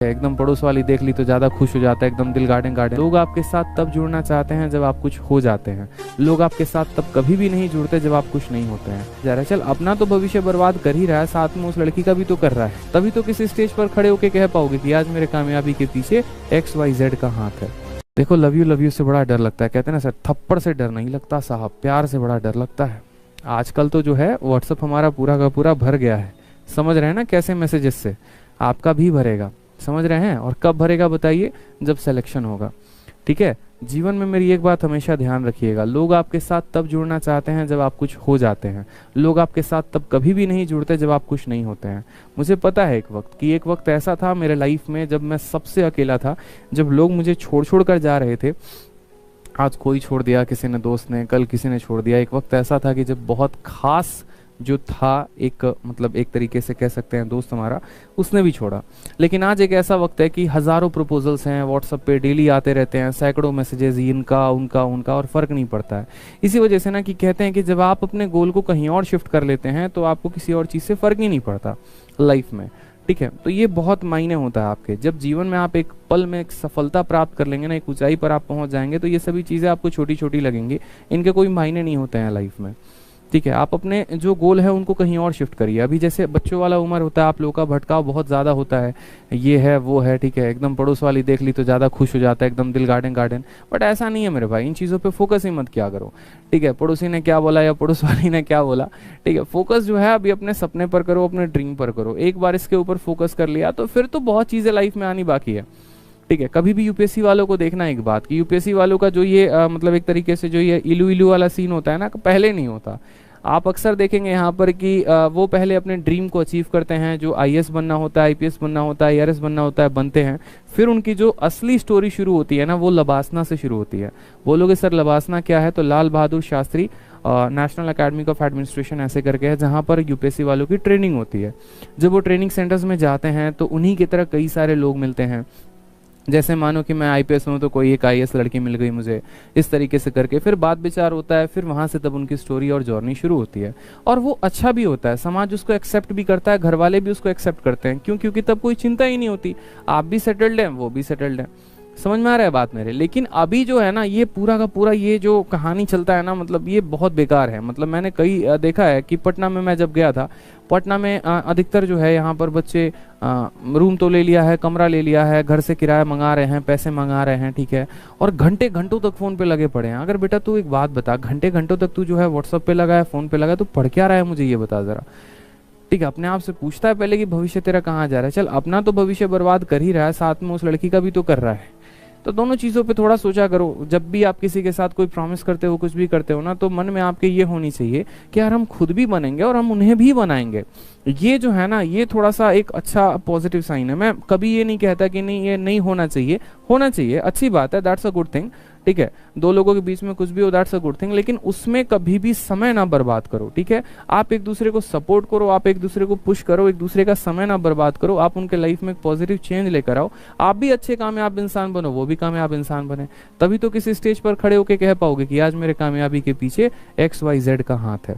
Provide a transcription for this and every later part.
एकदम पड़ोस वाली देख ली तो ज्यादा खुश हो जाता है, एकदम दिल गार्डन गार्डन। लोग आपके साथ तब जुड़ना चाहते हैं जब आप कुछ हो जाते हैं। लोग आपके साथ तब कभी भी नहीं जुड़ते जब आप कुछ नहीं होते हैं। जरा चल, अपना तो भविष्य बर्बाद कर ही रहा है, साथ में उस लड़की का भी तो कर रहा है। तभी तो किसी स्टेज पर खड़े होके कह पाओगे कि आज मेरे कामयाबी के पीछे XYZ का हाथ है। देखो, लव यू से बड़ा डर लगता है। कहते हैं ना सर, थप्पड़ से डर नहीं लगता साहब, प्यार से बड़ा डर लगता है। आजकल तो जो है व्हाट्सअप हमारा पूरा का पूरा भर गया है। समझ रहे हैं ना कैसे मैसेजेस से? आपका भी भरेगा, समझ रहे हैं? और कब भरेगा बताइए? जब सिलेक्शन होगा। ठीक है, जीवन में मेरी एक बात हमेशा ध्यान रखिएगा, लोग आपके साथ तब जुड़ना चाहते हैं जब आप कुछ हो जाते हैं। लोग आपके साथ तब कभी भी नहीं जुड़ते जब आप कुछ नहीं होते हैं। मुझे पता है एक वक्त ऐसा था मेरे लाइफ में जब मैं सबसे अकेला था, जब लोग मुझे छोड़ कर जा रहे थे। आज कोई छोड़ दिया, किसी ने, दोस्त ने, कल किसी ने छोड़ दिया। एक वक्त ऐसा था कि जब बहुत खास जो था, एक मतलब एक तरीके से कह सकते हैं दोस्त हमारा, उसने भी छोड़ा। लेकिन आज एक ऐसा वक्त है कि हज़ारों प्रपोजल्स हैं व्हाट्सएप पे, डेली आते रहते हैं, सैकड़ों मैसेजेस, इनका उनका उनका, और फ़र्क नहीं पड़ता है। इसी वजह से ना कि कहते हैं कि जब आप अपने गोल को कहीं और शिफ्ट कर लेते हैं तो आपको किसी और चीज़ से फ़र्क ही नहीं पड़ता लाइफ में। ठीक है, तो ये बहुत मायने होता है आपके। जब जीवन में आप एक पल में एक सफलता प्राप्त कर लेंगे ना, एक ऊंचाई पर आप पहुंच जाएंगे, तो ये सभी चीज़ें आपको छोटी छोटी लगेंगी, इनके कोई मायने नहीं होते हैं लाइफ में। ठीक है, आप अपने जो गोल है उनको कहीं और शिफ्ट करिए। अभी जैसे बच्चों वाला उम्र होता है, आप लोगों का भटकाव बहुत ज़्यादा होता है, ये है वो है, ठीक है, एकदम पड़ोस वाली देख ली तो ज़्यादा खुश हो जाता है, एकदम दिल गार्डन गार्डन। बट ऐसा नहीं है मेरे भाई, इन चीज़ों पे फोकस ही मत किया करो। ठीक है, पड़ोसी ने क्या बोला या पड़ोस वाली ने क्या बोला, ठीक है, फोकस जो है अभी अपने सपने पर करो, अपने ड्रीम पर करो। एक बार इसके ऊपर फोकस कर लिया तो फिर तो बहुत चीज़ें लाइफ में आनी बाकी है। ठीक है, कभी भी यूपीएससी वालों को देखना एक बात कि यूपीएससी वालों का जो ये मतलब एक तरीके से जो ये इलू इलू वाला सीन होता है ना, पहले नहीं होता। आप अक्सर देखेंगे यहाँ पर कि वो पहले अपने ड्रीम को अचीव करते हैं, जो आईएएस बनना होता है, आईपीएस बनना होता है, आईआरएस बनना होता है, बनते हैं। फिर उनकी जो असली स्टोरी शुरू होती है ना, वो लबासना से शुरू होती है। बोलोगे सर लबासना क्या है? तो Lal Bahadur Shastri national academy of administration ऐसे करके है, जहाँ पर यूपीएससी वालों की ट्रेनिंग होती है। जब वो ट्रेनिंग सेंटर्स में जाते हैं तो उन्हीं की तरह कई सारे लोग मिलते हैं। जैसे मानो कि मैं आईपीएस हूँ तो कोई एक आईएएस लड़की मिल गई मुझे, इस तरीके से करके फिर बात विचार होता है। फिर वहाँ से तब उनकी स्टोरी और जर्नी शुरू होती है, और वो अच्छा भी होता है, समाज उसको एक्सेप्ट भी करता है, घर वाले भी उसको एक्सेप्ट करते हैं। क्यों? क्योंकि तब कोई चिंता ही नहीं होती, आप भी सेटल्ड हैं, वो भी सेटल्ड है। समझ में आ रहा है बात मेरे? लेकिन अभी जो है ना, ये पूरा का पूरा ये जो कहानी चलता है ना, मतलब ये बहुत बेकार है। मतलब मैंने कई देखा है कि पटना में मैं जब गया था, पटना में अधिकतर जो है यहाँ पर बच्चे रूम तो ले लिया है, कमरा ले लिया है, घर से किराया मंगा रहे हैं, पैसे मंगा रहे हैं, ठीक है, और घंटे घंटों तक फ़ोन पे लगे पड़े हैं। अगर बेटा तू एक बात बता, घंटे घंटों तक तू जो है व्हाट्सअप पे लगा है, फ़ोन पे लगा है, तो पढ़ क्या रहा है मुझे ये बता ज़रा। ठीक है, अपने आप से पूछता है पहले कि भविष्य तेरा कहाँ जा रहा है? चल, अपना तो भविष्य बर्बाद कर ही रहा है, साथ में उस लड़की का भी तो कर रहा है। तो दोनों चीज़ों पे थोड़ा सोचा करो। जब भी आप किसी के साथ कोई प्रॉमिस करते हो, कुछ भी करते हो ना, तो मन में आपके ये होनी चाहिए कि यार हम खुद भी बनेंगे और हम उन्हें भी बनाएंगे। ये जो है ना, ये थोड़ा सा एक अच्छा पॉजिटिव साइन है। मैं कभी ये नहीं कहता कि नहीं ये नहीं होना चाहिए, होना चाहिए, अच्छी बात है, दैट्स अ गुड थिंग। ठीक है, दो लोगों के बीच में कुछ भी हो, दैट्स अ गुड थिंग, लेकिन उसमें कभी भी समय ना बर्बाद करो। ठीक है, आप एक दूसरे को सपोर्ट करो, आप एक दूसरे को पुश करो, एक दूसरे का समय ना बर्बाद करो। आप उनके लाइफ में एक पॉजिटिव चेंज लेकर आओ, आप भी अच्छे कामयाब इंसान बनो, वो भी कामयाब इंसान बने। तभी तो किसी स्टेज पर खड़े होकर कह पाओगे कि आज मेरे कामयाबी के पीछे XYZ का हाथ है।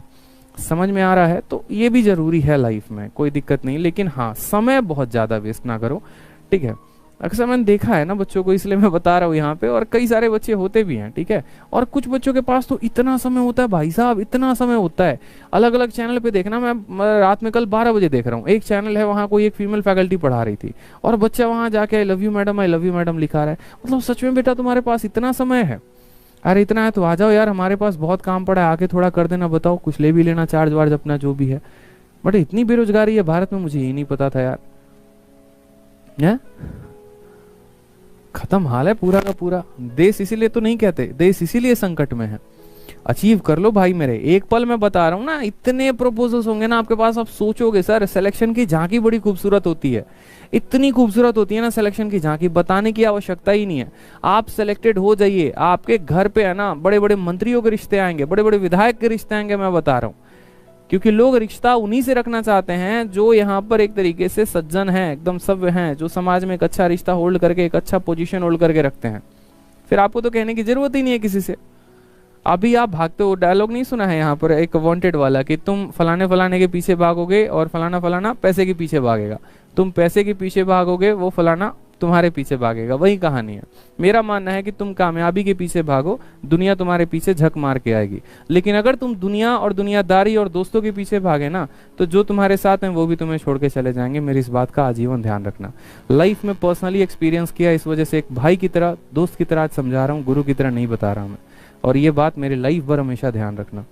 समझ में आ रहा है? तो ये भी जरूरी है लाइफ में, कोई दिक्कत नहीं, लेकिन हाँ, समय बहुत ज्यादा वेस्ट ना करो। ठीक है, अक्सर मैंने देखा है ना बच्चों को, इसलिए मैं बता रहा हूँ यहाँ पे, और कई सारे बच्चे होते भी हैं। ठीक है, और कुछ बच्चों के पास तो इतना समय होता है भाई साहब, इतना समय होता है। अलग अलग चैनल पे देखना, मैं रात में कल 12 बजे देख रहा हूँ, एक चैनल है वहाँ कोई एक फीमेल फैकल्टी पढ़ा रही थी, और बच्चा वहाँ जाके आई लव यू मैडम लिखा रहा है। मतलब सच में बेटा तुम्हारे पास इतना समय है? अरे इतना है तो आ जाओ यार, हमारे पास बहुत काम पड़ा है, आके थोड़ा कर देना, बताओ कुछ ले भी लेना, चार्ज वार्ज अपना जो भी है। बट इतनी बेरोजगारी है भारत में, मुझे यही नहीं पता था यार। है खत्म हाल है पूरा का पूरा देश। इसीलिए तो नहीं कहते, देश इसीलिए संकट में है। अचीव कर लो भाई मेरे, एक पल में बता रहा हूँ ना, इतने प्रपोजल्स होंगे ना आपके पास, आप सोचोगे सर सिलेक्शन की झांकी बड़ी खूबसूरत होती है, इतनी खूबसूरत होती है ना सिलेक्शन की झांकी, बताने की आवश्यकता ही नहीं है। आप सिलेक्टेड हो जाइए, आपके घर पे है ना बड़े बड़े मंत्रियों के रिश्ते आएंगे, बड़े बड़े विधायक के रिश्ते आएंगे, मैं बता रहा हूँ। क्योंकि लोग रिश्ता उन्हीं से रखना चाहते हैं जो यहाँ पर एक तरीके से सज्जन हैं, एकदम सभ्य हैं, जो समाज में एक अच्छा रिश्ता होल्ड करके, एक अच्छा पोजीशन होल्ड करके रखते हैं। फिर आपको तो कहने की जरूरत ही नहीं है किसी से। अभी आप भागते हो, डायलॉग नहीं सुना है यहाँ पर एक वांटेड वाला कि तुम फलाने फलाने के पीछे भागोगे और फलाना फलाना पैसे के पीछे भागेगा। तुम पैसे के पीछे भागोगे, वो फलाना तुम्हारे पीछे भागेगा, वही कहानी है। मेरा मानना है कि तुम कामयाबी के पीछे भागो, दुनिया तुम्हारे पीछे झक मार के आएगी। लेकिन अगर तुम दुनिया और दुनियादारी और दोस्तों के पीछे भागे ना, तो जो तुम्हारे साथ हैं वो भी तुम्हें छोड़ के चले जाएंगे। मेरी इस बात का आजीवन ध्यान रखना। लाइफ में पर्सनली एक्सपीरियंस किया, इस वजह से एक भाई की तरह, दोस्त की तरह आज समझा रहा हूँ, गुरु की तरह नहीं बता रहा हूँ मैं। और ये बात मेरे लाइफ भर हमेशा ध्यान रखना।